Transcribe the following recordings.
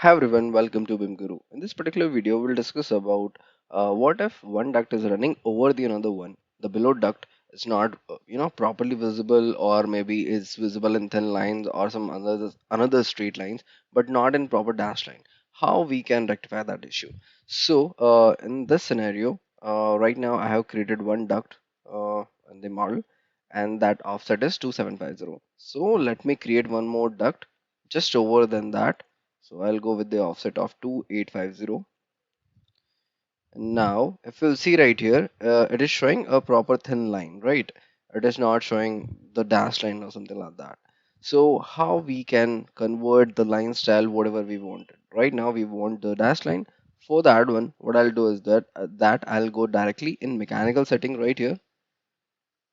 Hi everyone, welcome to BIM Guru. In this particular video, we'll discuss about what if one duct is running over the another one. The below duct is not, properly visible, or maybe is visible in thin lines or some another straight lines, but not in proper dash line. How we can rectify that issue? So, in this scenario, right now I have created one duct in the model, and that offset is 2750. So let me create one more duct just over than that, so I'll go with the offset of 2850. Now, if you'll see right here, it is showing a proper thin line, right? It is not showing the dash line or something like that. So how we can convert the line style whatever we wanted? Right now we want the dash line. For that one, what I'll do is that I'll go directly in mechanical setting right here,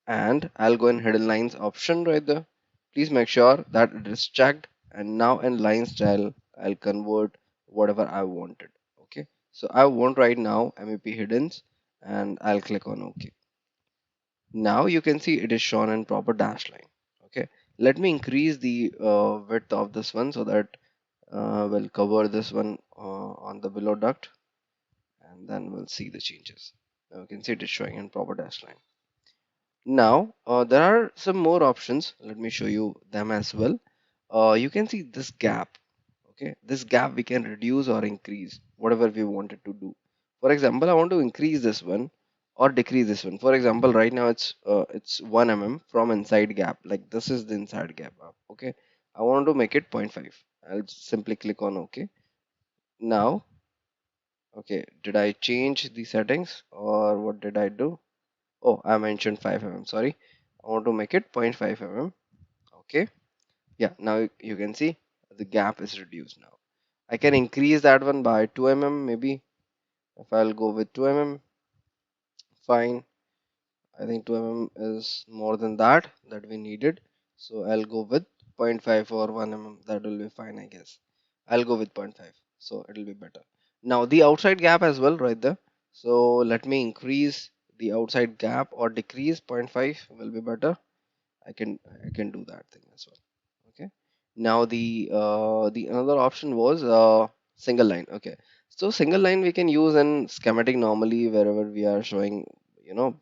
and I'll go in hidden lines option right there. Please make sure that it is checked, and now in line style I'll convert whatever I wanted. Okay, so I want right now MEP hiddens, and I'll click on OK. Now you can see it is shown in proper dash line. Okay, let me increase the width of this one so that we'll cover this one on the below duct, and then we'll see the changes. Now you can see it is showing in proper dash line. Now, there are some more options. Let me show you them as well. You can see this gap. Okay, this gap we can reduce or increase whatever we wanted to do. For example, I want to increase this one or decrease this one. For example, right now it's 1 mm from inside gap. Like this is the inside gap. Okay, I want to make it zero point 0.5. I'll simply click on OK. Now, okay, did I change the settings or what did I do? Oh, I mentioned 5 mm. Sorry. I want to make it zero point 0.5 mm. Okay. Yeah, now you can see the gap is reduced now. I can increase that one by 2 mm maybe. If I'll go with 2 mm, fine. I think 2 mm is more than that we needed. So I'll go with zero point 0.5 or 1 mm. That will be fine, I guess. I'll go with zero point 0.5. So it'll be better. Now the outside gap as well right there. So let me increase the outside gap or decrease zero point 0.5 will be better. I can do that thing as well. Okay. Now the another option was single line. Okay. So single line we can use in schematic normally wherever we are showing, you know,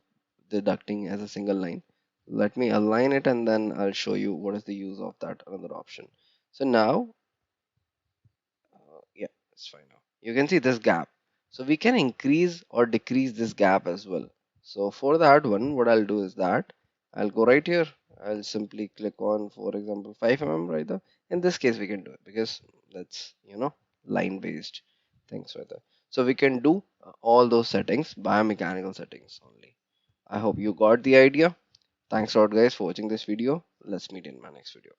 the ducting as a single line. Let me align it and then I'll show you what is the use of that another option. So now, yeah, it's fine now. You can see this gap. So we can increase or decrease this gap as well. So for that one, what I'll do is that I'll go right here. I'll simply click on, for example, 5 mm right there. In this case, we can do it because that's, line based things right there. So we can do all those settings by mechanical settings only. I hope you got the idea. Thanks a lot, guys, for watching this video. Let's meet in my next video.